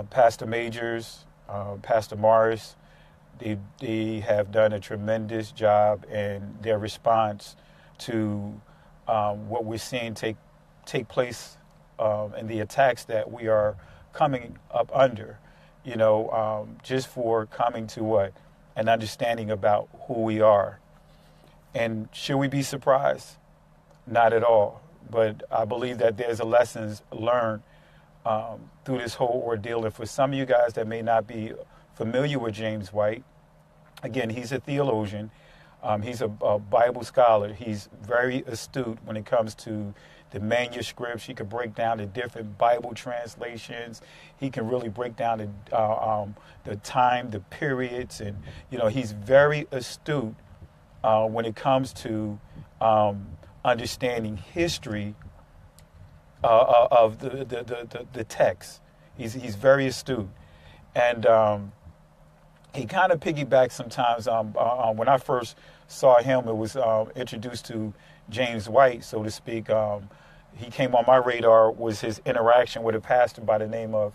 Pastor Majors, Pastor Morris, they have done a tremendous job in their response to what we're seeing take place and the attacks that we are coming up under. Just for coming to what an understanding about who we are. And should we be surprised? Not at all. But I believe that there's a lessons learned through this whole ordeal. And for some of you guys that may not be familiar with James White, again, he's a theologian. He's a Bible scholar. He's very astute when it comes to the manuscripts. He can break down the different Bible translations. He can really break down the time, the periods, and he's very astute when it comes to understanding history of the text. He's very astute, and he kind of piggybacks sometimes. When I first saw him, it was introduced to James White, so to speak. He came on my radar was his interaction with a pastor by the name of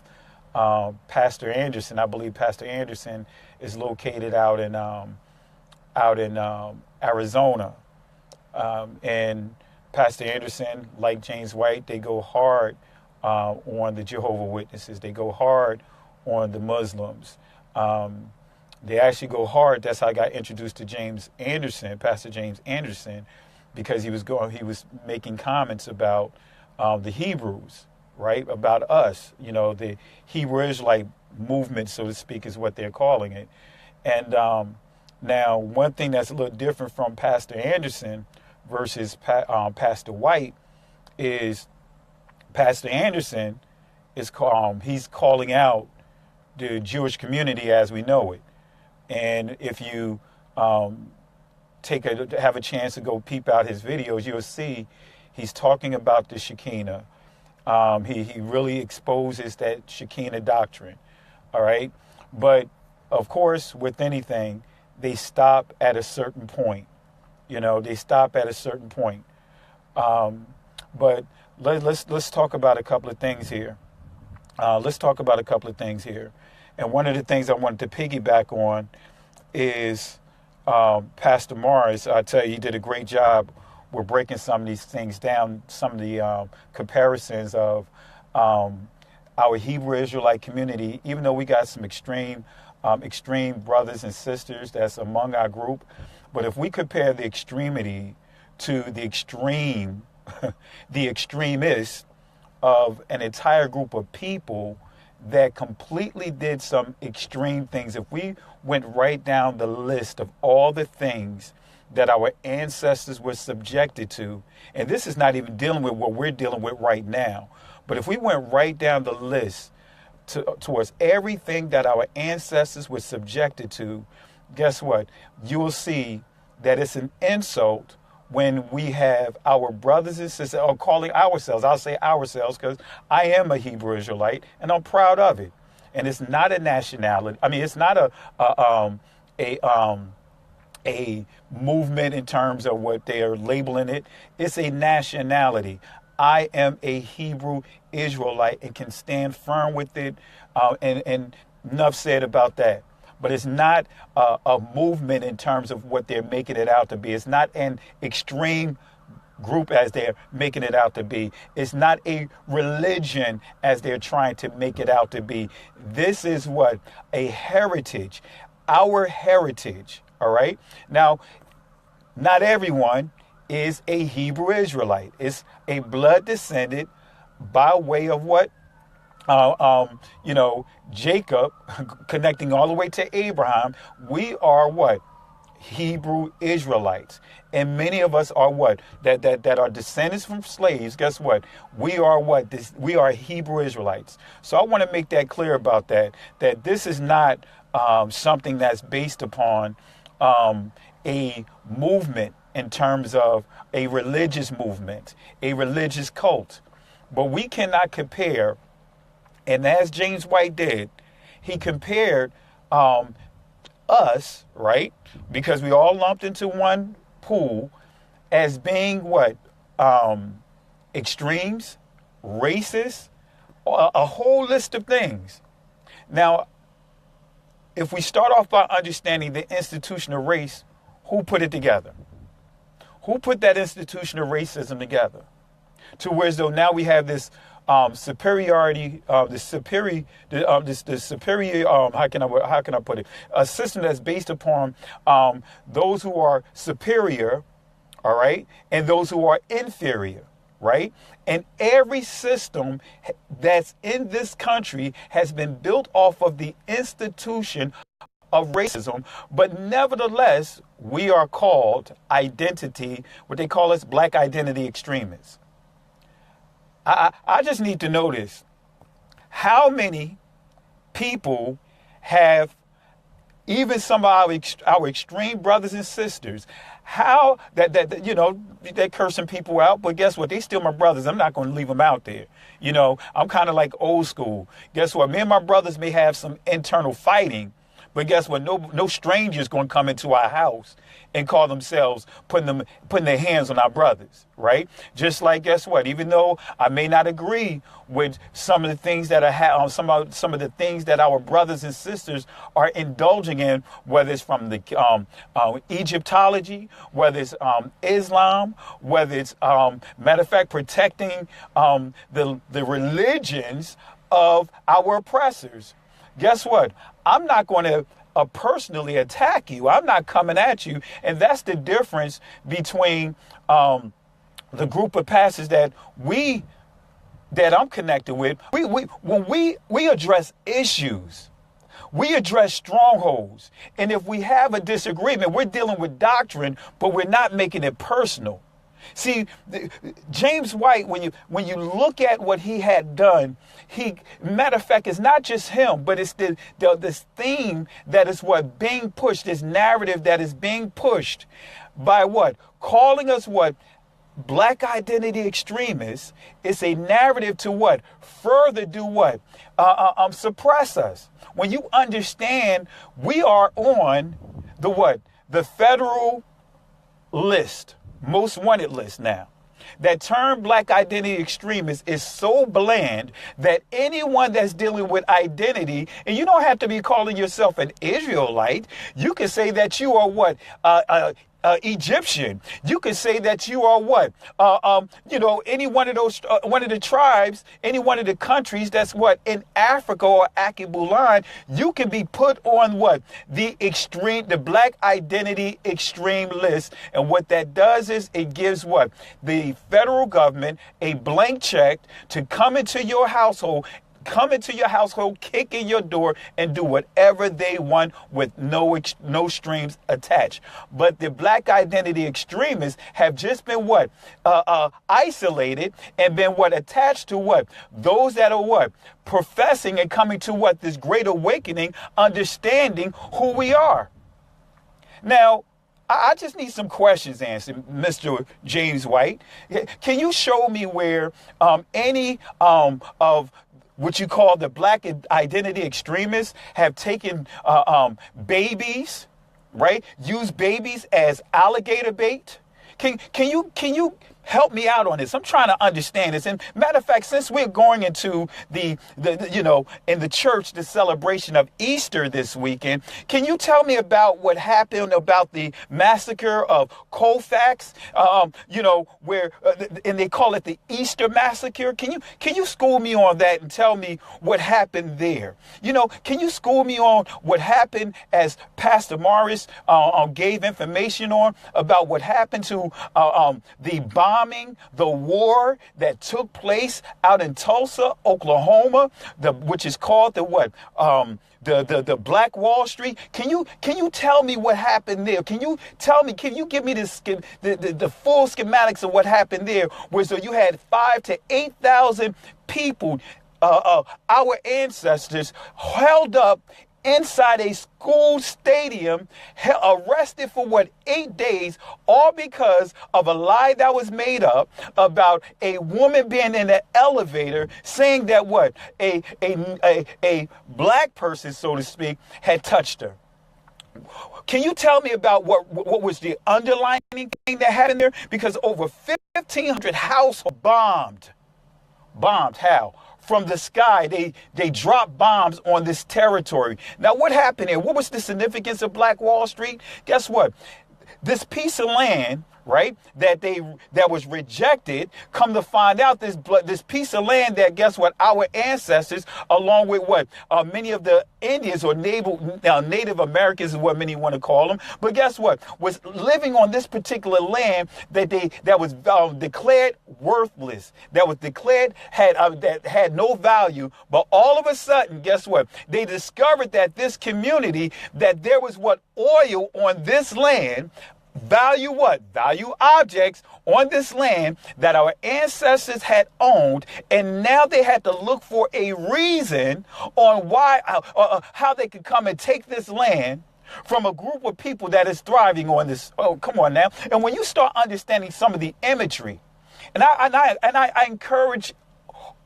Pastor Anderson. I believe Pastor Anderson is located out in Arizona, and Pastor Anderson, like James White, they go hard on the Jehovah Witnesses. They go hard on the Muslims. They actually go hard. That's how I got introduced to James Anderson, Pastor James Anderson, because he was making comments about the Hebrews, right? About us, the Hebrew Israelite movement, so to speak, is what they're calling it. And now, one thing that's a little different from Pastor Anderson versus Pastor White is Pastor Anderson is he's calling out the Jewish community as we know it. And if you have a chance to go peep out his videos, you'll see he's talking about the Shekinah. He really exposes that Shekinah doctrine, all right? But, of course, with anything, they stop at a certain point. They stop at a certain point. But let's talk about a couple of things here. And one of the things I wanted to piggyback on is Pastor Morris. I tell you, he did a great job. We're breaking some of these things down, some of the comparisons of our Hebrew Israelite community, even though we got some extreme brothers and sisters that's among our group. But if we compare the extremity to the extreme, the extremists of an entire group of people that completely did some extreme things, if we went right down the list of all the things that our ancestors were subjected to, and this is not even dealing with what we're dealing with right now, but if we went right down the list towards everything that our ancestors were subjected to, guess what? You'll see that it's an insult when we have our brothers and sisters, or calling ourselves, I'll say ourselves because I am a Hebrew Israelite and I'm proud of it. And it's not a nationality. I mean, it's not a movement in terms of what they are labeling it. It's a nationality. I am a Hebrew Israelite and can stand firm with it. And enough said about that. But it's not a movement in terms of what they're making it out to be. It's not an extreme group as they're making it out to be. It's not a religion as they're trying to make it out to be. This is what? A heritage. Our heritage. All right? Now, not everyone is a Hebrew Israelite. It's a blood descendant by way of what? Jacob, connecting all the way to Abraham. We are what? Hebrew Israelites. And many of us are what? That are descendants from slaves. Guess what? We are what? We are Hebrew Israelites. So I want to make that clear about that this is not something that's based upon a movement in terms of a religious movement, a religious cult. But we cannot compare. And as James White did, he compared us, right? Because we all lumped into one pool as being what? Extremes, racist, a whole list of things. Now, if we start off by understanding the institution of race, who put it together? Who put that institution of racism together? To where as though now we have this superiority, the superior, how can I put it? A system that's based upon those who are superior, all right, and those who are inferior, right? And every system that's in this country has been built off of the institution of racism, but nevertheless, we are called identity, what they call us black identity extremists. I just need to know this. How many people have, even some of our extreme brothers and sisters, how that you know, they're cursing people out, but guess what? They still my brothers. I'm not going to leave them out there. You know, I'm kind of like old school. Guess what? Me and my brothers may have some internal fighting, but guess what? No stranger's going to come into our house and call themselves putting their hands on our brothers, right? Just like, guess what? Even though I may not agree with some of the things that are some of the things that our brothers and sisters are indulging in, whether it's from the Egyptology, whether it's Islam, whether it's matter of fact protecting the religions of our oppressors. Guess what? I'm not going to personally attack you. I'm not coming at you. And that's the difference between the group of pastors that I'm connected with. When we address issues, we address strongholds. And if we have a disagreement, we're dealing with doctrine, but we're not making it personal. See, James White, when you look at what he had done, matter of fact, it's not just him, but it's this theme that is what being pushed, this narrative that is being pushed by what? Calling us what? Black identity extremists. It's a narrative to what? Further do what? Suppress us. When you understand we are on the what? The federal list. Most wanted list now. That term black identity extremist is so bland that anyone that's dealing with identity, and you don't have to be calling yourself an Israelite, you can say that you are what? Egyptian. You could say that you are what? Any one of those, one of the tribes, any one of the countries that's what? In Africa or Akibulan, you can be put on what? The black identity extreme list. And what that does is it gives what? The federal government a blank check to come into your household, kick in your door, and do whatever they want with no strings attached. But the black identity extremists have just been what? Isolated and been what? Attached to what? Those that are what? Professing and coming to what? This great awakening, understanding who we are. Now, I just need some questions answered, Mr. James White. Can you show me where any of what you call the black identity extremists have taken babies, right? Use babies as alligator bait. Can you help me out on this? I'm trying to understand this. And matter of fact, since we're going into in the church, the celebration of Easter this weekend, can you tell me about what happened about the massacre of Colfax? Where and they call it the Easter massacre. Can you school me on that and tell me what happened there? Can you school me on what happened as Pastor Morris gave information on about what happened to the bombing, the war that took place out in Tulsa, Oklahoma, which is called the what? The Black Wall Street. Can you tell me what happened there? Can you give me the full schematics of what happened there? Where so you had 5,000 to 8,000 people, our ancestors held up inside a school stadium, arrested for 8 days, all because of a lie that was made up about a woman being in an elevator saying that a black person, so to speak, had touched her. Can you tell me about what was the underlying thing that happened there? Because over 1,500 households bombed. How? from the sky. They dropped bombs on this territory. Now, what happened here? What was the significance of Black Wall Street? Guess what? This piece of land, right, that was rejected, come to find out this piece of land that, guess what, our ancestors, along with what, many of the Indians or Native Americans is what many want to call them, but guess what, was living on this particular land that was declared worthless, that was declared that had no value, but all of a sudden, guess what, they discovered that this community, that there was what, oil on this land, value what? Value objects on this land that our ancestors had owned, and now they had to look for a reason on why, how they could come and take this land from a group of people that is thriving on this. Oh, come on now. And when you start understanding some of the imagery, and I encourage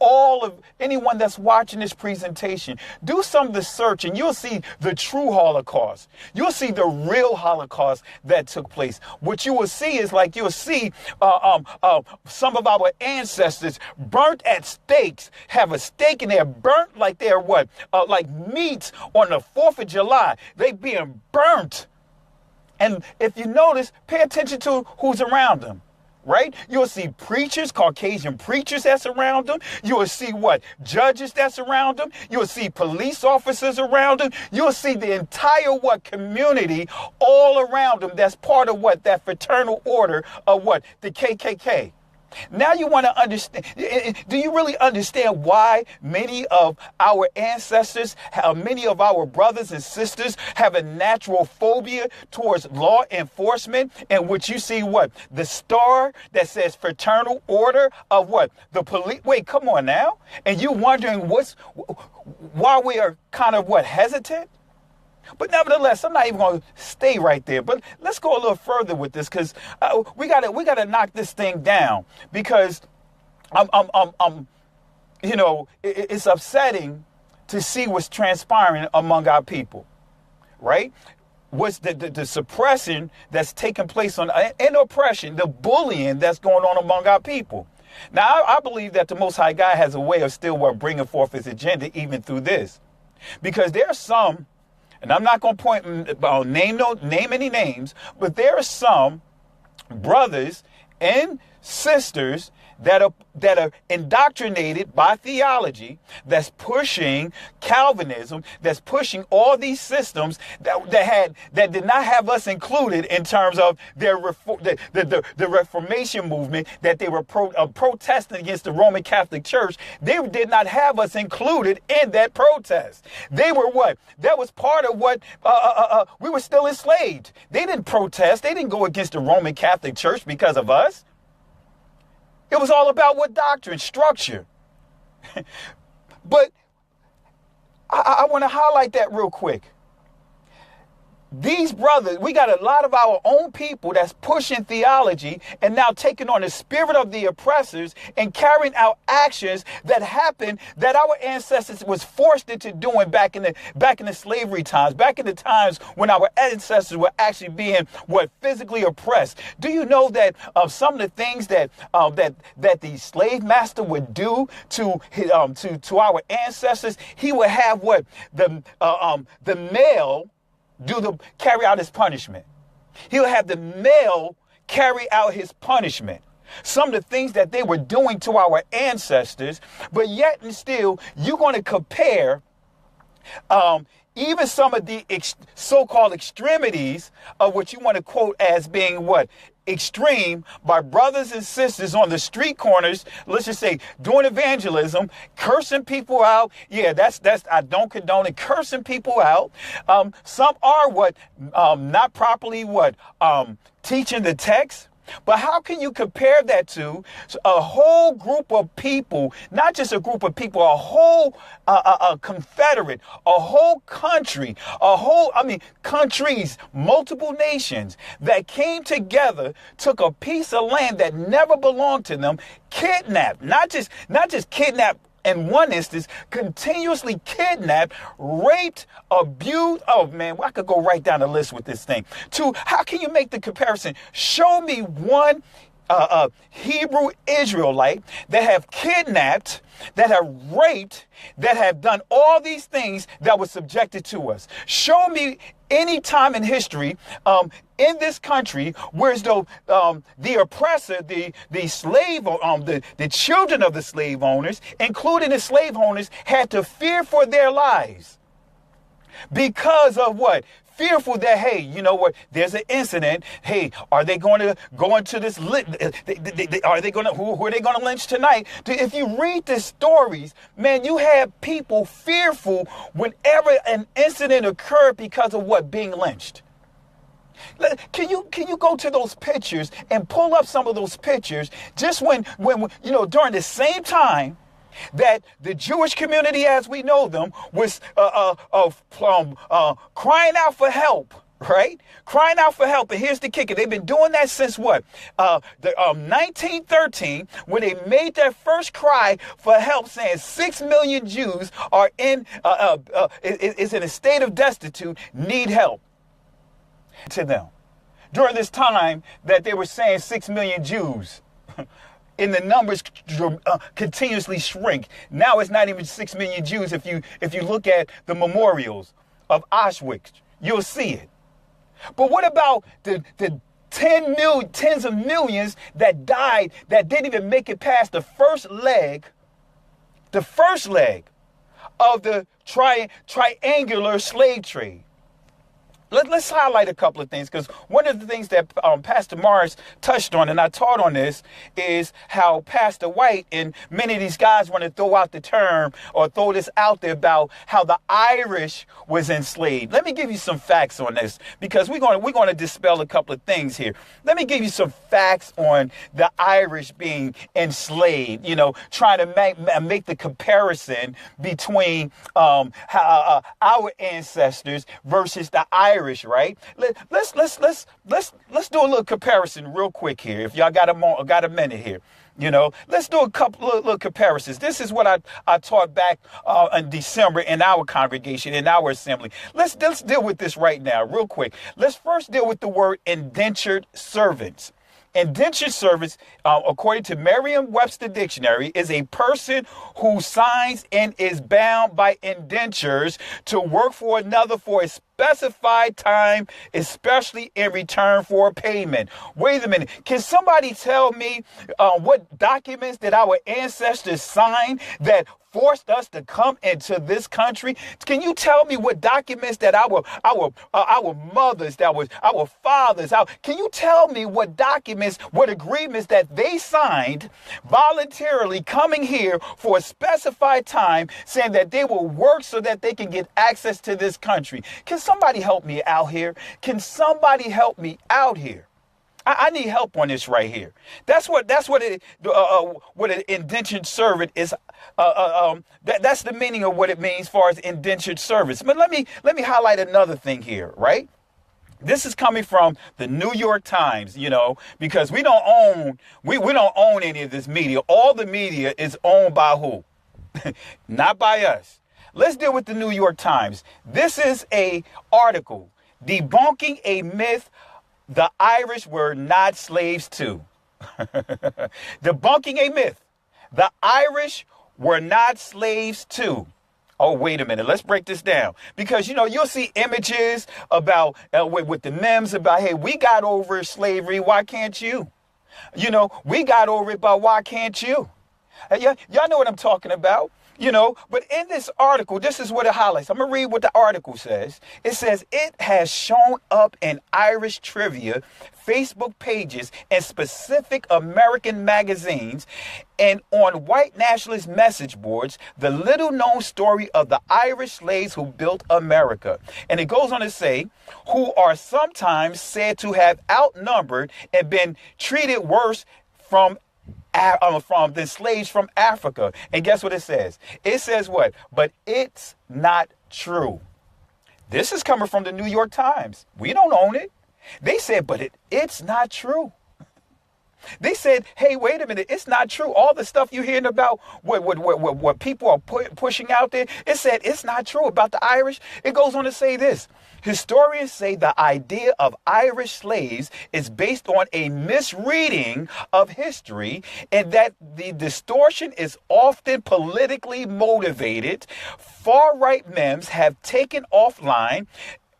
all of anyone that's watching this presentation, do some of the search and you'll see the true Holocaust. You'll see the real Holocaust that took place. What you will see is like you'll see some of our ancestors burnt at stakes, have a stake in there, burnt like they're what? Like meat on the 4th of July. They being burnt. And if you notice, pay attention to who's around them. Right? You'll see preachers, Caucasian preachers that's around them. You will see what? Judges that's around them. You'll see police officers around them. You'll see the entire what? Community all around them that's part of what? That fraternal order of what? The KKK. Now you want to understand, do you really understand why many of our ancestors, many of our brothers and sisters have a natural phobia towards law enforcement, in which you see what? The star that says fraternal order of what? The police. Wait, come on now. And you wondering why we are kind of what? Hesitant? But nevertheless, I'm not even going to stay right there. But let's go a little further with this, because we gotta knock this thing down, because it's upsetting to see what's transpiring among our people, right? What's the suppression that's taking place and oppression, the bullying that's going on among our people. Now, I believe that the Most High God has a way of still bringing forth his agenda even through this, because there are some. And I'm not going to name any names, but there are some brothers and sisters that are indoctrinated by theology, that's pushing Calvinism, that's pushing all these systems that did not have us included in terms of the Reformation movement, that they were protesting against the Roman Catholic Church. They did not have us included in that protest. They were what? That was part of what we were still enslaved. They didn't protest. They didn't go against the Roman Catholic Church because of us. It was all about what doctrine, structure. But I want to highlight that real quick. These brothers, we got a lot of our own people that's pushing theology and now taking on the spirit of the oppressors and carrying out actions that happened that our ancestors was forced into doing back in the slavery times, back in the times when our ancestors were actually being physically oppressed. Do you know that some of the things that the slave master would do to our ancestors, he would have the male carry out his punishment. He'll have the male carry out his punishment. Some of the things that they were doing to our ancestors, but yet and still, you're going to compare even some of the so-called extremities of what you want to quote as being extreme by brothers and sisters on the street corners, let's just say doing evangelism, cursing people out. Yeah, that's I don't condone it, cursing people out. Some are not properly teaching the text. But how can you compare that to a whole group of people, not just a group of people, a whole a confederate, a whole country, countries, multiple nations that came together, took a piece of land that never belonged to them, kidnapped, not just kidnapped in one instance, continuously kidnapped, raped, abused. Oh man, I could go right down the list with this thing. How can you make the comparison? Show me one Hebrew Israelite that have kidnapped, that have raped, that have done all these things that were subjected to us. Show me any time in history in this country where the oppressor, the slave, the children of the slave owners, including the slave owners, had to fear for their lives. Because of what? Fearful that, hey, you know what, there's an incident. Hey, are they going to go into this? Are they going to, who are they going to lynch tonight? If you read the stories, man, you have people fearful whenever an incident occurred because of what? Being lynched. Can you go to those pictures and pull up some of those pictures just when during the same time that the Jewish community as we know them was crying out for help, right? Crying out for help. And here's the kicker. They've been doing that since what? 1913, when they made their first cry for help, saying 6 million Jews are is in a state of destitute, need help to them. During this time that they were saying 6 million Jews, and the numbers continuously shrink. Now it's not even 6 million Jews. If you look at the memorials of Auschwitz, you'll see it. But what about the tens of millions that died, that didn't even make it past the first leg of the triangular slave trade? Let's highlight a couple of things, because one of the things that Pastor Morris touched on, and I taught on this, is how Pastor White and many of these guys want to throw out the term or throw this out there about how the Irish was enslaved. Let me give you some facts on this, because we're going to dispel a couple of things here. Let me give you some facts on the Irish being enslaved, trying to make the comparison between our ancestors versus the Irish. Right? Let's do a little comparison real quick here. If y'all got a minute here, let's do a couple of little comparisons. This is what I taught back in December in our congregation, in our assembly. Let's deal with this right now, real quick. Let's first deal with the word indentured servants. Indentured servants, according to Merriam-Webster Dictionary, is a person who signs and is bound by indentures to work for another for a specified time, especially in return for payment. Wait a minute. Can somebody tell me what documents that our ancestors signed that forced us to come into this country? Can you tell me what documents that our mothers, that was our fathers, can you tell me what documents, what agreements that they signed voluntarily coming here for a specified time, saying that they will work so that they can get access to this country? Can somebody help me out here? Can somebody help me out here? I need help on this right here. That's what an indentured servant is. That's the meaning of what it means as far as indentured servants. But let me highlight another thing here, right? This is coming from the New York Times, because we don't own any of this media. All the media is owned by who? Not by us. Let's deal with the New York Times. This is a article debunking a myth the Irish were not slaves too. Debunking a myth. The Irish were not slaves too. Oh, wait a minute. Let's break this down. Because, you'll see images about with the memes about, hey, we got over slavery. Why can't you? We got over it, but why can't you? Y'all know what I'm talking about. But in this article, this is what it highlights. I'm going to read what the article says. It says it has shown up in Irish trivia, Facebook pages, and specific American magazines, and on white nationalist message boards, the little known story of the Irish slaves who built America. And it goes on to say, who are sometimes said to have outnumbered and been treated worse from the slaves from Africa. And guess what it says? It says what? But it's not true. This is coming from the New York Times. We don't own it. They said, but it's not true. They said, hey, wait a minute, it's not true. All the stuff you're hearing about what people are pushing out there, it said it's not true about the Irish. It goes on to say this. Historians say the idea of Irish slaves is based on a misreading of history and that the distortion is often politically motivated. Far-right memes have taken offline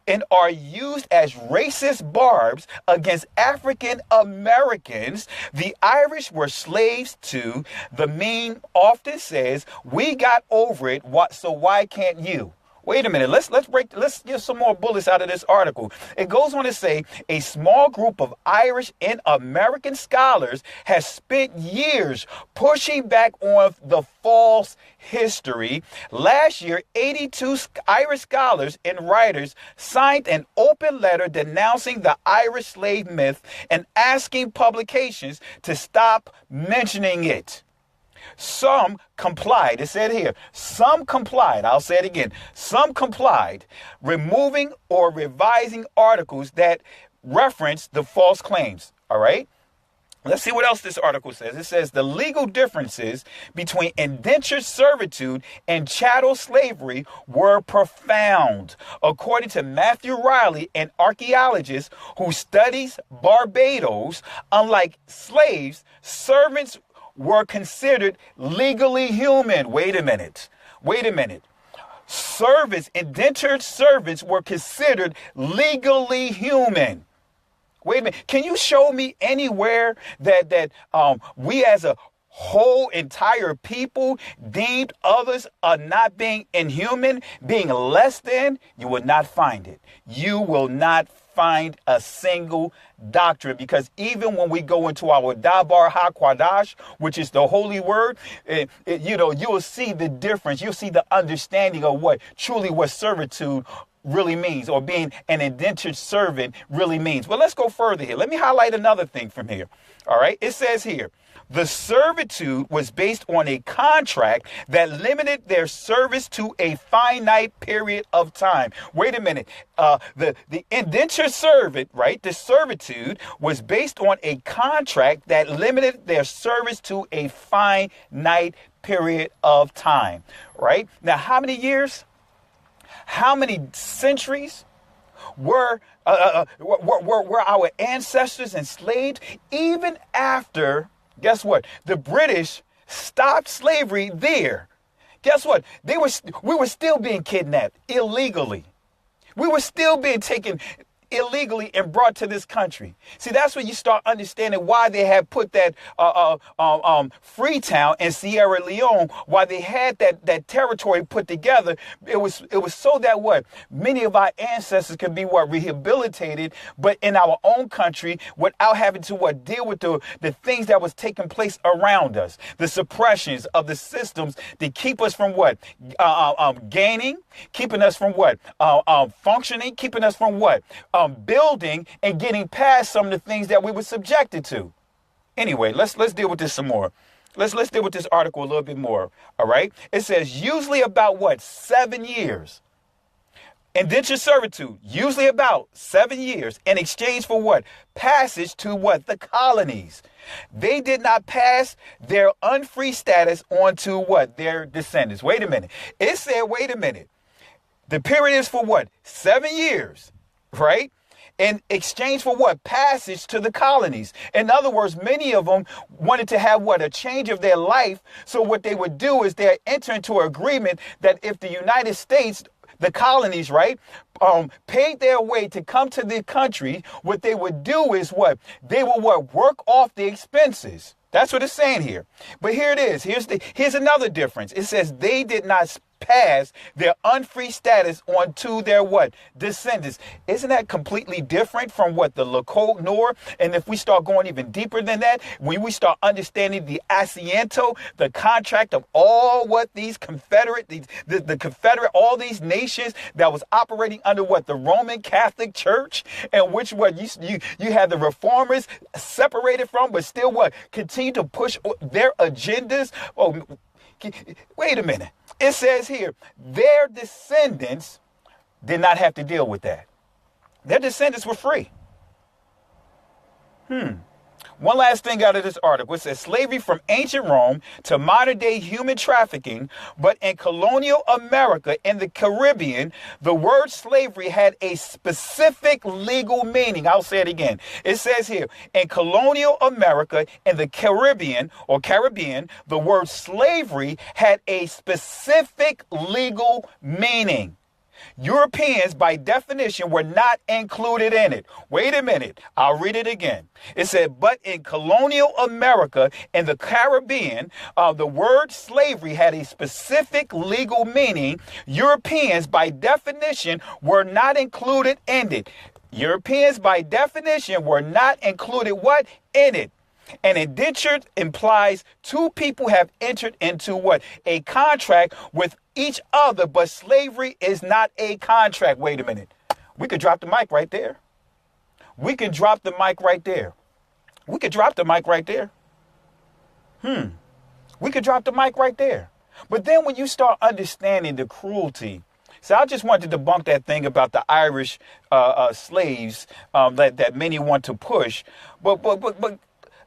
and are used as racist barbs against African Americans. The Irish were slaves too. The meme often says, we got over it, so why can't you? Wait a minute, let's get some more bullets out of this article. It goes on to say a small group of Irish and American scholars has spent years pushing back on the false history. Last year, 82 Irish scholars and writers signed an open letter denouncing the Irish slave myth and asking publications to stop mentioning it. Some complied. It said here, some complied. I'll say it again. Some complied, removing or revising articles that reference the false claims. All right. Let's see what else this article says. It says the legal differences between indentured servitude and chattel slavery were profound. According to Matthew Riley, an archaeologist who studies Barbados, unlike slaves, servants were considered legally human. Wait a minute. Indentured servants were considered legally human. Wait a minute. Can you show me anywhere that we as a whole entire people deemed others are not being inhuman, being less than? You will not find it. You will not find a single doctrine, because even when we go into our Dabar HaQuadash, which is the holy word, you'll see the difference. You'll see the understanding of what servitude really means, or being an indentured servant really means. Well, let's go further here. Let me highlight another thing from here. All right. It says here, the servitude was based on a contract that limited their service to a finite period of time. Wait a minute. The indentured servant, right? The servitude was based on a contract that limited their service to a finite period of time, right? Now, how many years? How many centuries were our ancestors enslaved? Even after, guess what? The British stopped slavery there. Guess what? We were still being kidnapped illegally. We were still being taken illegally and brought to this country. See, that's when you start understanding why they had put that Freetown in Sierra Leone, why they had that territory put together. It was so that what many of our ancestors could be rehabilitated, but in our own country without having to deal with the things that was taking place around us, the suppressions of the systems that keep us from gaining, keeping us from functioning, keeping us from building and getting past some of the things that we were subjected to. Anyway, let's deal with this some more. Let's deal with this article a little bit more. All right. It says usually about 7 years. Indentured servitude, usually about 7 years, in exchange for passage to the colonies. They did not pass their unfree status on to their descendants. Wait a minute. It said, wait a minute. The period is for 7 years. Right? In exchange for passage to the colonies. In other words, many of them wanted to have a change of their life. So what they would do is they enter into an agreement that if the United States, the colonies, right, paid their way to come to the country, what they would do is they would work off the expenses. That's what it's saying here. But here it is. Here's another difference. It says they did not pass their unfree status on to their descendants. Isn't that completely different from the Lakota Nor? And if we start going even deeper than that, when we start understanding the Asiento, the contract of all these Confederate, the Confederate, all these nations that was operating under the Roman Catholic Church, and which you had the reformers separated from, but still continue to push their agendas. Oh, wait a minute. It says here, their descendants did not have to deal with that. Their descendants were free. One last thing out of this article. It says slavery from ancient Rome to modern day human trafficking, but in colonial America and the Caribbean, the word slavery had a specific legal meaning. I'll say it again. It says here, in colonial America and the Caribbean, the word slavery had a specific legal meaning. Europeans, by definition, were not included in it. Wait a minute. I'll read it again. It said, but in colonial America and the Caribbean, the word slavery had a specific legal meaning. Europeans, by definition, were not included in it. Europeans, by definition, were not included what? In it. An indenture implies two people have entered into what? A contract with each other, but slavery is not a contract. Wait a minute. We could drop the mic right there. We could drop the mic right there. We could drop the mic right there. We could drop the mic right there. But then when you start understanding the cruelty, so I just wanted to debunk that thing about the Irish slaves that many want to push. But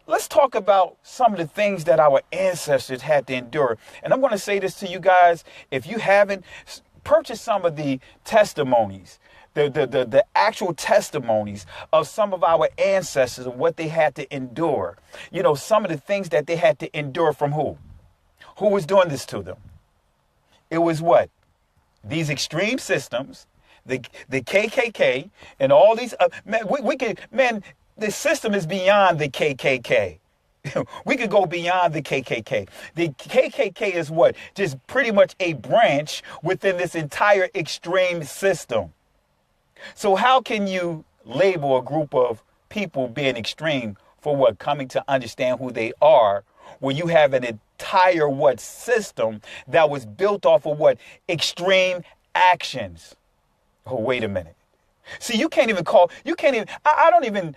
let's talk about some of the things that our ancestors had to endure. And I'm going to say this to you guys. If you haven't, purchased some of the testimonies, the actual testimonies of some of our ancestors and what they had to endure. You know, some of the things that they had to endure from who? Who was doing this to them? It was what? These extreme systems, the KKK and all these, the system is beyond the KKK. We could go beyond the KKK. The KKK is what? Just pretty much a branch within this entire extreme system. So how can you label a group of people being extreme for what? Coming to understand who they are, where you have an entire what system that was built off of what? Extreme actions. Oh, wait a minute. See, I don't even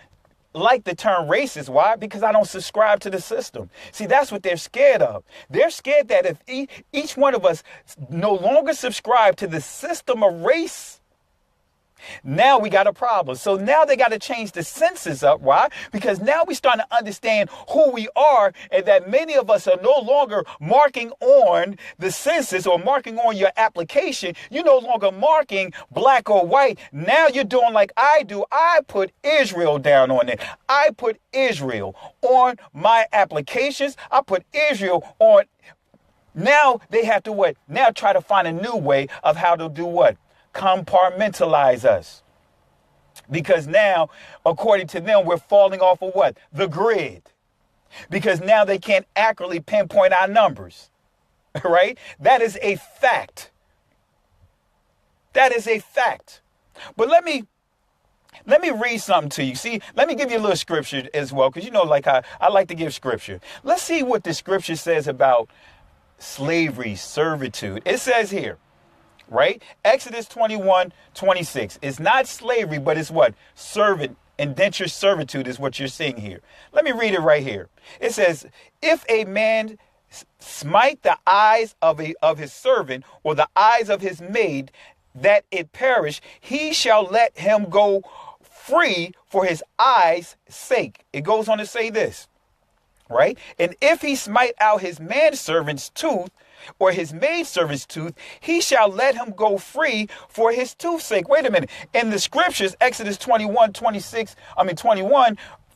like the term racist. Why? Because I don't subscribe to the system. See, that's what they're scared of. They're scared that if each one of us no longer subscribe to the system of race, now we got a problem. So now they got to change the census up. Why? Because now we're starting to understand who we are, and that many of us are no longer marking on the census or marking on your application. You're no longer marking black or white. Now you're doing like I do. I put Israel down on it. I put Israel on my applications. I put Israel on. Now they have to what? Now try to find a new way of how to do what? Compartmentalize us. Because now, according to them, we're falling off of what? The grid. Because now they can't accurately pinpoint our numbers. Right? That is a fact. That is a fact. But let me read something to you. See, let me give you a little scripture as well, because you know, like I like to give scripture. Let's see what the scripture says about slavery, servitude. It says here, right? Exodus 21:26. It's not slavery, but it's what? Indentured servitude is what you're seeing here. Let me read it right here. It says, if a man smite the eyes of his servant or the eyes of his maid, that it perish, he shall let him go free for his eyes' sake. It goes on to say this, right? And if he smite out his manservant's tooth, or his maidservant's tooth, he shall let him go free for his tooth's sake. Wait a minute. In the scriptures, Exodus 21,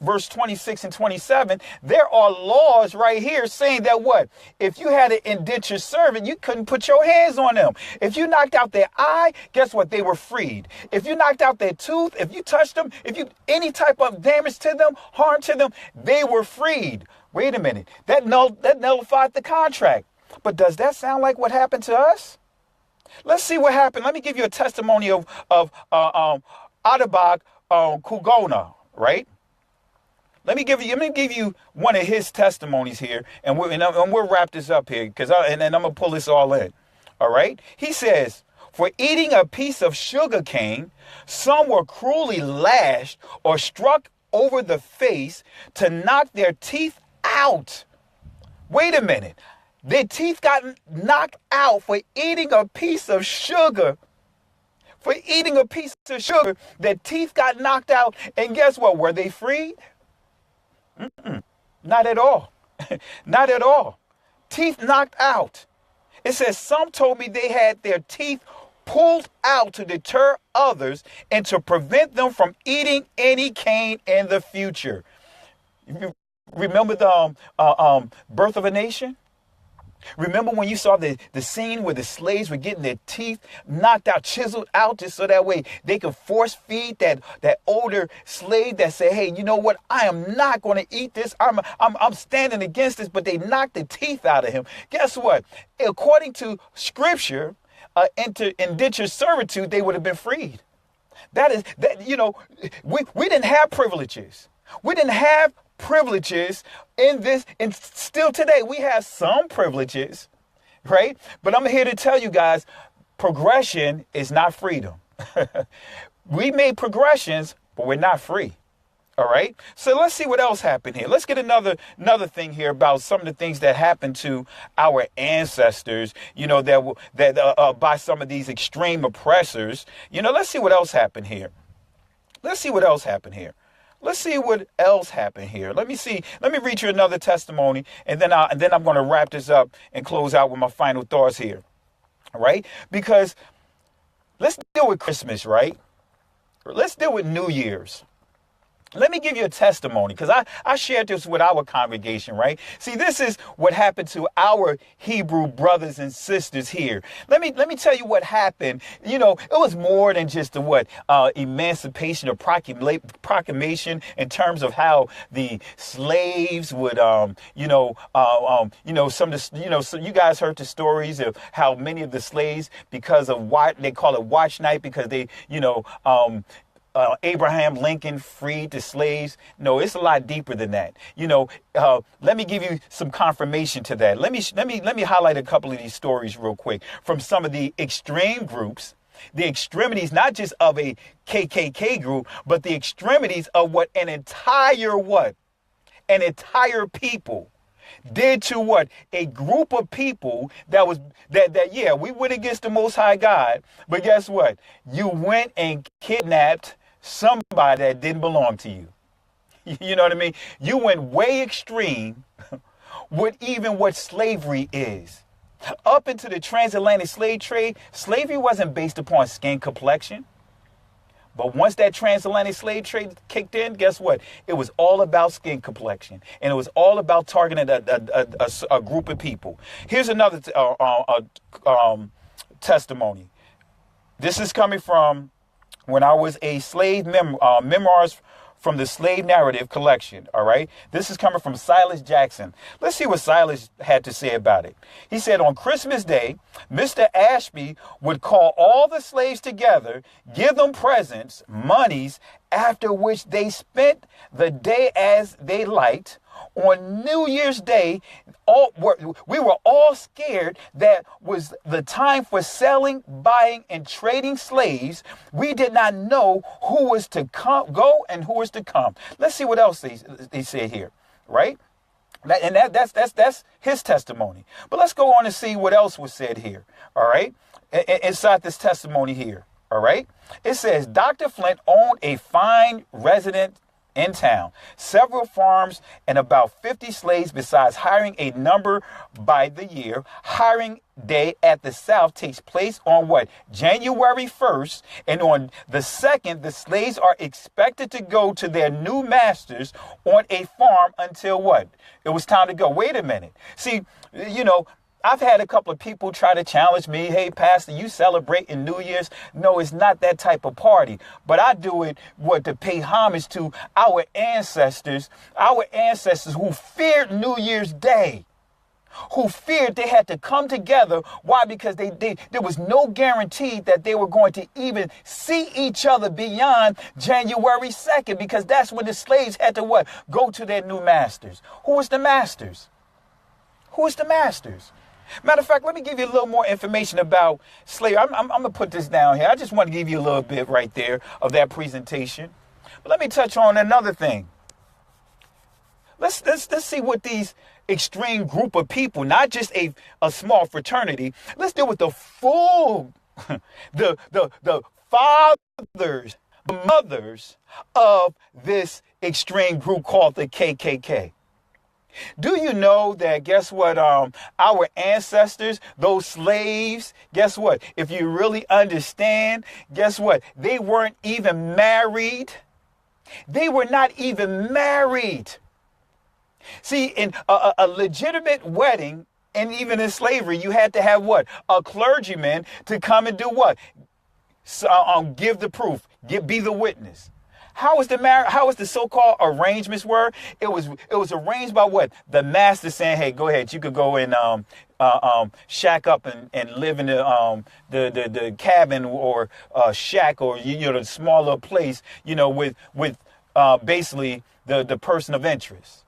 verse 26 and 27, there are laws right here saying that what? If you had an indentured servant, you couldn't put your hands on them. If you knocked out their eye, guess what? They were freed. If you knocked out their tooth, if you touched them, if you any type of damage to them, harm to them, they were freed. Wait a minute. That nullified the contract. But does that sound like what happened to us? Let's see what happened. Let me give you a testimony of Adabag Kugona, right? Let me give you one of his testimonies here, and we'll wrap this up here, and then I'm gonna pull this all in. All right. He says, for eating a piece of sugar cane, some were cruelly lashed or struck over the face to knock their teeth out. Wait a minute. Their teeth got knocked out for eating a piece of sugar. For eating a piece of sugar, their teeth got knocked out. And guess what? Were they freed? Not at all. Not at all. Teeth knocked out. It says some told me they had their teeth pulled out to deter others and to prevent them from eating any cane in the future. You remember the Birth of a Nation? Remember when you saw the scene where the slaves were getting their teeth knocked out, chiseled out, just so that way they could force feed that older slave that said, hey, you know what? I am not going to eat this. I'm standing against this, but they knocked the teeth out of him. Guess what? According to scripture, indentured servitude, they would have been freed. We didn't have privileges. We didn't have privileges in this, and still today we have some privileges, right? But I'm here to tell you guys, progression is not freedom. We made progressions, but we're not free. All right. So let's see what else happened here. Let's get another thing here about some of the things that happened to our ancestors, that by some of these extreme oppressors. Let's see what else happened here. Let's see what else happened here. Let me read you another testimony, and then I'm going to wrap this up and close out with my final thoughts here. All right? Because let's deal with Christmas, right? Let's deal with New Year's. Let me give you a testimony, because I shared this with our congregation, right? See, this is what happened to our Hebrew brothers and sisters here. Let me tell you what happened. It was more than just emancipation or proclamation in terms of how the slaves would, some of the, so you guys heard the stories of how many of the slaves, because of they call it watch night, because they, Abraham Lincoln freed the slaves. No, it's a lot deeper than that. Let me give you some confirmation to that. Let me highlight a couple of these stories real quick from some of the extreme groups, the extremities, not just of a KKK group, but the extremities of what an entire people did to what? A group of people that we went against the Most High God, but guess what? You went and kidnapped somebody that didn't belong to you. You know what I mean? You went way extreme with even what slavery is. Up into the transatlantic slave trade, slavery wasn't based upon skin complexion. But once that transatlantic slave trade kicked in, guess what? It was all about skin complexion, and it was all about targeting a group of people. Here's another testimony. This is coming from when I was a slave memoirs from the Slave Narrative collection. All right. This is coming from Silas Jackson. Let's see what Silas had to say about it. He said, on Christmas Day, Mr. Ashby would call all the slaves together, give them presents, monies, after which they spent the day as they liked. On New Year's Day, we were all scared that was the time for selling, buying, and trading slaves. We did not know who was to go and who was to come. Let's see what else they say here, right? And that's his testimony. But let's go on and see what else was said here, all right? Inside this testimony here, all right? It says, Dr. Flint owned a fine residence in town, several farms, and about 50 slaves, besides hiring a number by the year. Hiring day at the South takes place on what? January 1st. And on the 2nd, the slaves are expected to go to their new masters on a farm until what? It was time to go. Wait a minute. See, I've had a couple of people try to challenge me. Hey, Pastor, you celebrating New Year's? No, it's not that type of party. But I do it to pay homage to our ancestors who feared New Year's Day, who feared they had to come together. Why? Because there was no guarantee that they were going to even see each other beyond January 2nd, because that's when the slaves had to what? Go to their new masters. Who was the masters? Who is the masters? Matter of fact, let me give you a little more information about slavery. I'm going to put this down here. I just want to give you a little bit right there of that presentation. But let me touch on another thing. Let's see what these extreme group of people, not just a small fraternity. Let's deal with the full, the fathers, the mothers of this extreme group called the KKK. Do you know that, guess what, our ancestors, those slaves, guess what? If you really understand, guess what? They weren't even married. They were not even married. See, in a legitimate wedding, and even in slavery, you had to have what? A clergyman to come and do what? So, give the proof, be the witness. How was the so-called arrangements were? It was arranged by what? The master saying, hey, go ahead, you could go and shack up and live in the cabin or shack or the smaller place, with basically the person of interest.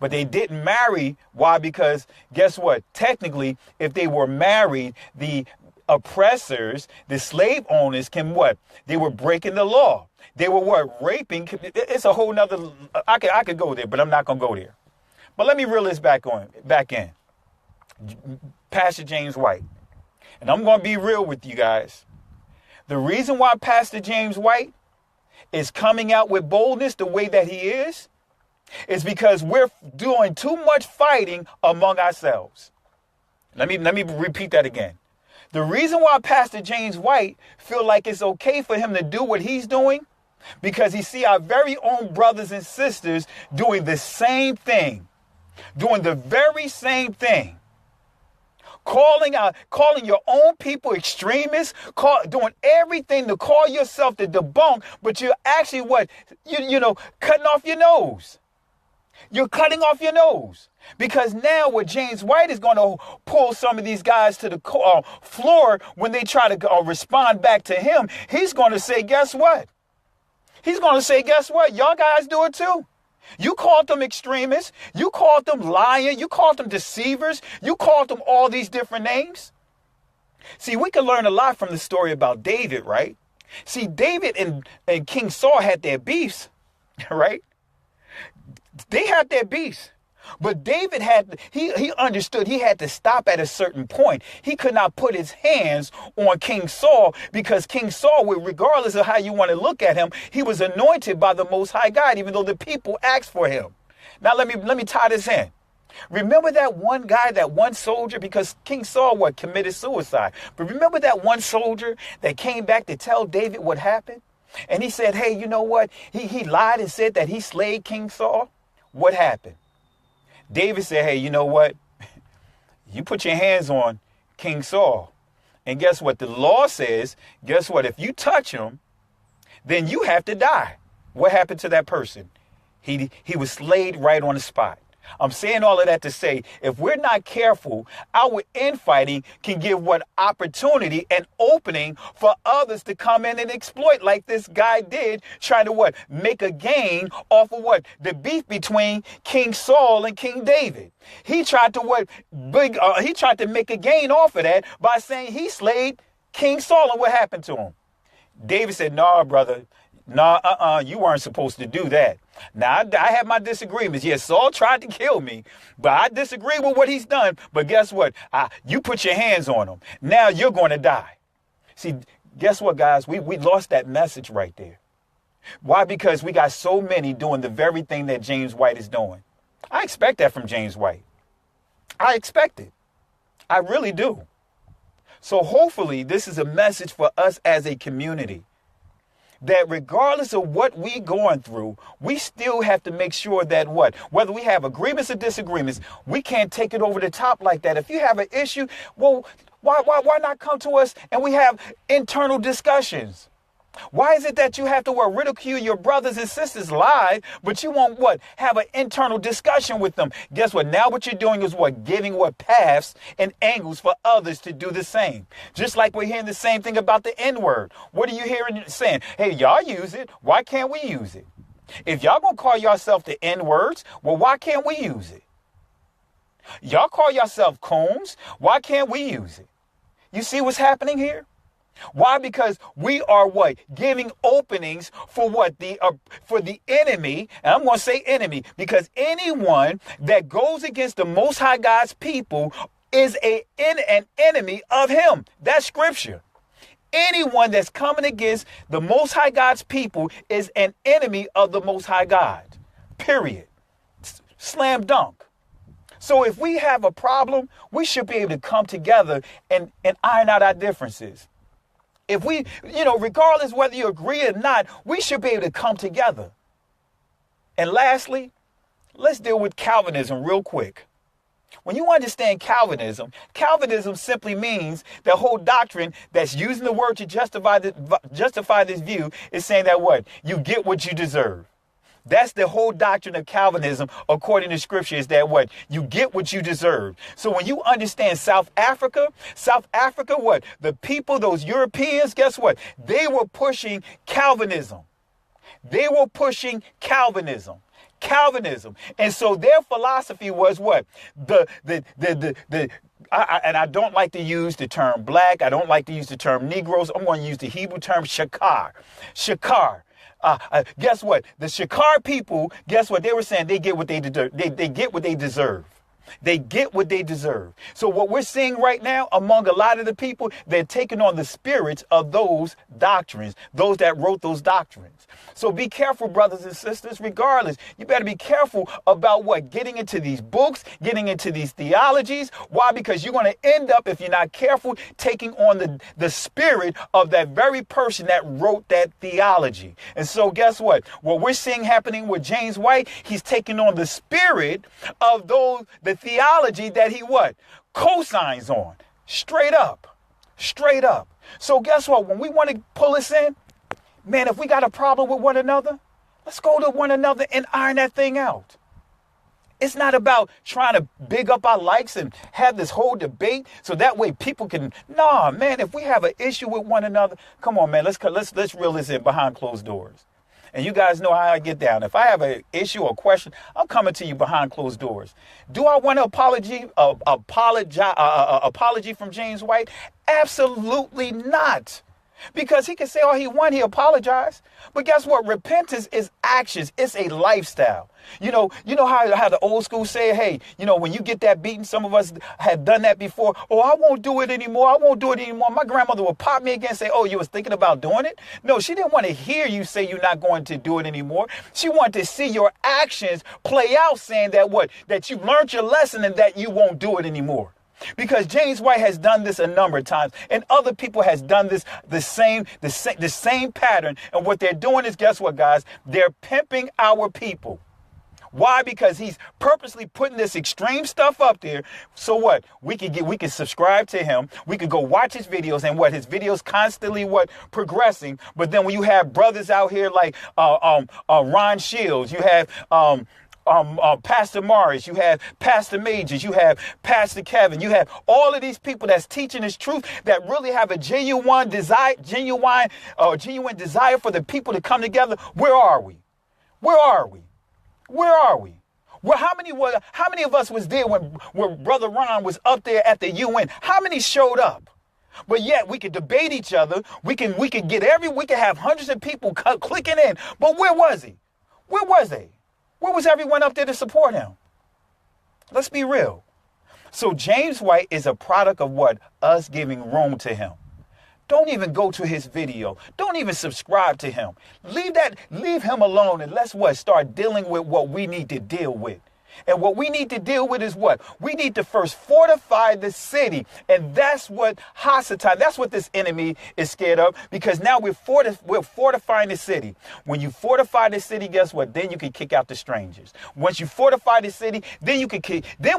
But they didn't marry. Why? Because guess what? Technically, if they were married, the oppressors, the slave owners can what? They were breaking the law. They were what? Raping. It's a whole nother. I could go there, but I'm not gonna go there. But let me reel this back in. Pastor James White, and I'm gonna be real with you guys. The reason why Pastor James White is coming out with boldness the way that he is because we're doing too much fighting among ourselves. Let me repeat that again. The reason why Pastor James White feel like it's okay for him to do what he's doing, because he see our very own brothers and sisters doing the same thing, doing the very same thing. Calling your own people extremists, doing everything to call yourself the debunk, but you're actually what? Cutting off your nose. You're cutting off your nose. Because now what James White is going to pull some of these guys to the floor when they try to respond back to him, he's going to say, guess what? He's going to say, guess what? Y'all guys do it too. You called them extremists. You called them lying. You called them deceivers. You called them all these different names. See, we can learn a lot from the story about David, right? See, David and King Saul had their beefs, right? They had their beefs. But David he understood he had to stop at a certain point. He could not put his hands on King Saul because King Saul, regardless of how you want to look at him, he was anointed by the Most High God, even though the people asked for him. Now let me tie this in. Remember that one guy, that one soldier, because King Saul committed suicide. But remember that one soldier that came back to tell David what happened? And he said, hey, you know what? He lied and said that he slayed King Saul. What happened? David said, hey, you know what? You put your hands on King Saul. And guess what? The law says, guess what? If you touch him, then you have to die. What happened to that person? He was slayed right on the spot. I'm saying all of that to say, if we're not careful, our infighting can give what opportunity and opening for others to come in and exploit, like this guy did, trying to make a gain off of the beef between King Saul and King David. He tried to make a gain off of that by saying he slayed King Saul, and what happened to him? David said, "No, brother. No, you weren't supposed to do that." Now, I have my disagreements. Yes, Saul tried to kill me, but I disagree with what he's done. But guess what? You put your hands on him. Now you're going to die. See, guess what, guys? We lost that message right there. Why? Because we got so many doing the very thing that James White is doing. I expect that from James White. I expect it. I really do. So hopefully this is a message for us as a community, that regardless of what we're going through, we still have to make sure that whether we have agreements or disagreements, we can't take it over the top like that. If you have an issue, well, why not come to us and we have internal discussions? Why is it that you have to ridicule your brothers and sisters live, but you won't have an internal discussion with them? Guess what? Now what you're doing is giving paths and angles for others to do the same. Just like we're hearing the same thing about the N-word. What are you hearing saying? Hey, y'all use it. Why can't we use it? If y'all gonna call yourself the N-words, well, why can't we use it? Y'all call yourself coons. Why can't we use it? You see what's happening here? Why? Because we are giving openings for for the enemy. And I'm going to say enemy because anyone that goes against the Most High God's people is an enemy of him. That's scripture. Anyone that's coming against the Most High God's people is an enemy of the Most High God. Period. Slam dunk. So if we have a problem, we should be able to come together and iron out our differences. If we, regardless whether you agree or not, we should be able to come together. And lastly, let's deal with Calvinism real quick. When you understand Calvinism, Calvinism simply means the whole doctrine that's using the word to justify this view is saying that what? You get what you deserve. That's the whole doctrine of Calvinism, according to scripture, is that what? You get what you deserve. So when you understand South Africa, what? The people, those Europeans, guess what? They were pushing Calvinism. Calvinism. And so their philosophy was what? And I don't like to use the term black. I don't like to use the term Negroes. I'm going to use the Hebrew term shakar. Guess what? The Shakar people, guess what? They were saying they get what they deserve. They get what they deserve. They get what they deserve. So what we're seeing right now among a lot of the people, they're taking on the spirits of those doctrines, those that wrote those doctrines. So be careful, brothers and sisters, regardless. You better be careful about what? Getting into these books, getting into these theologies. Why? Because you're going to end up, if you're not careful, taking on the spirit of that very person that wrote that theology. And so guess what? What we're seeing happening with James White, he's taking on the spirit of the theology that he what? Co-signs on. Straight up. So guess what? When we want to pull this in, man, if we got a problem with one another, let's go to one another and iron that thing out. It's not about trying to big up our likes and have this whole debate so that way people can, nah, man, if we have an issue with one another, come on, man, let's reel this in behind closed doors. And you guys know how I get down. If I have an issue or question, I'm coming to you behind closed doors. Do I want an apology from James White? Absolutely not. Because he can say all he wants, he apologized. But guess what? Repentance is actions. It's a lifestyle. You know how the old school say, hey, when you get that beating, some of us have done that before. Oh, I won't do it anymore. My grandmother would pop me again and say, oh, you was thinking about doing it? No, she didn't want to hear you say you're not going to do it anymore. She wanted to see your actions play out saying that what? That you learned your lesson and that you won't do it anymore. Because James White has done this a number of times, and other people has done this the same pattern. And what they're doing is, guess what, guys? They're pimping our people. Why? Because he's purposely putting this extreme stuff up there. So what? We can subscribe to him. We could go watch his videos, and what? His videos constantly progressing. But then when you have brothers out here like Ron Shields, you have Pastor Morris, you have Pastor Majors, you have Pastor Kevin, you have all of these people that's teaching this truth that really have a genuine desire for the people to come together. Where are we? Well, how many of us was there when Brother Ron was up there at the UN? How many showed up? But yet we could debate each other. We can have hundreds of people clicking in. But where was he? Where was they? Where was everyone up there to support him? Let's be real. So James White is a product of what? Us giving room to him. Don't even go to his video. Don't even subscribe to him. Leave him alone, and let's start dealing with what we need to deal with. And what we need to deal with is what? We need to first fortify the city. And that's what Hasatan, that's what this enemy is scared of, because now we're fortifying the city. When you fortify the city, guess what? Then you can kick out the strangers. Once you fortify the city, then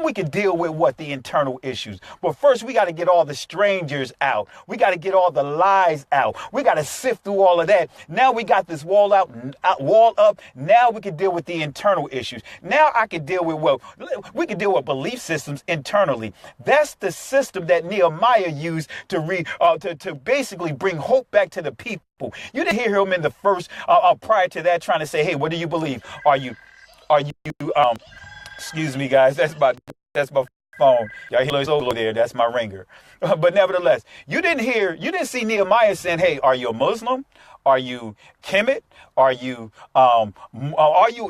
we can deal with what? The internal issues. But first, we got to get all the strangers out. We got to get all the lies out. We got to sift through all of that. Now we got this wall up. Now we can deal with the internal issues. Now I can deal with we can deal with belief systems internally. That's the system that Nehemiah used to basically bring hope back to the people. You didn't hear him in the first prior to that trying to say, hey, what do you believe? Are you excuse me, guys, that's my phone. Y'all hear solo there, that's my ringer. But nevertheless, you didn't see Nehemiah saying, hey, are you a Muslim? Are you Kemet? Are you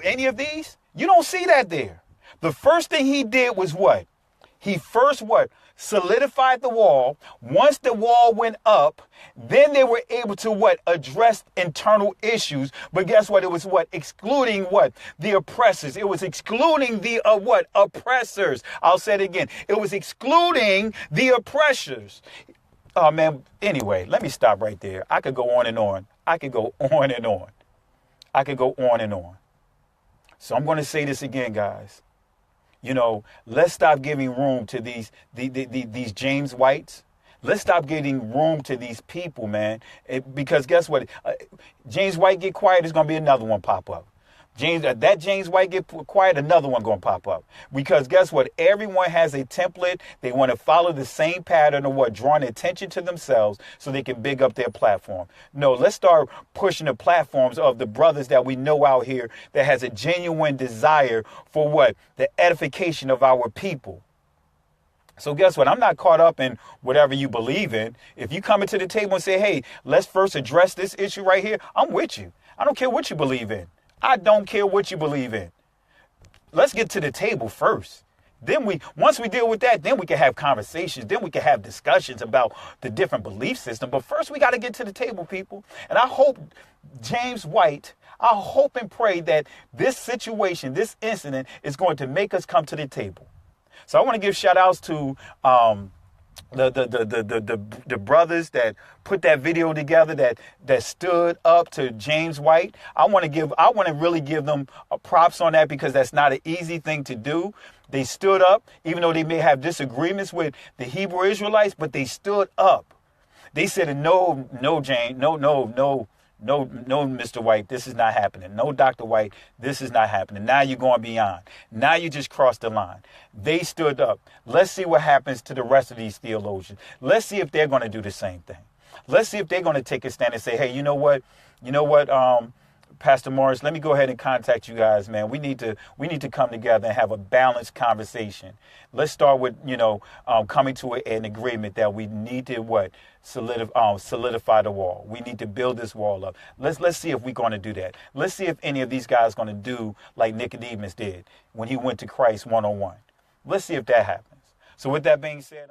any of these? You don't see that there. The first thing he did was what? He first solidified the wall. Once the wall went up, then they were able to what? Address internal issues. But guess what? It was what? Excluding what? The oppressors. It was excluding the what? Oppressors. I'll say it again. It was excluding the oppressors. Oh man, anyway, let me stop right there. I could go on and on. I could go on and on. I could go on and on. So I'm going to say this again, guys. You know, let's stop giving room to these James Whites. Let's stop giving room to these people, man. Because guess what? James White get quiet, there's going to be another one pop up. James White get quiet, another one going to pop up. Because guess what? Everyone has a template. They want to follow the same pattern of what? Drawing attention to themselves so they can big up their platform. No, let's start pushing the platforms of the brothers that we know out here that has a genuine desire for what? The edification of our people. So guess what? I'm not caught up in whatever you believe in. If you come into the table and say, hey, let's first address this issue right here, I'm with you. I don't care what you believe in. I don't care what you believe in. Let's get to the table first. Then once we deal with that, then we can have conversations. Then we can have discussions about the different belief system. But first we got to get to the table, people. And I hope James White, I hope and pray that this situation, this incident is going to make us come to the table. So I want to give shout outs to the brothers that put that video together that stood up to James White. I want to really give them props on that, because that's not an easy thing to do. They stood up, even though they may have disagreements with the Hebrew Israelites, but they stood up. They said, no, James, no, Mr. White, this is not happening. No, Dr. White, this is not happening. Now you're going beyond. Now you just crossed the line. They stood up. Let's see what happens to the rest of these theologians. Let's see if they're going to do the same thing. Let's see if they're going to take a stand and say, hey, you know what, Pastor Morris, let me go ahead and contact you guys, man. We need to come together and have a balanced conversation. Let's start with, coming to an agreement that we need to solidify the wall. We need to build this wall up. Let's see if we're going to do that. Let's see if any of these guys are going to do like Nicodemus did when he went to Christ one-on-one. Let's see if that happens. So with that being said,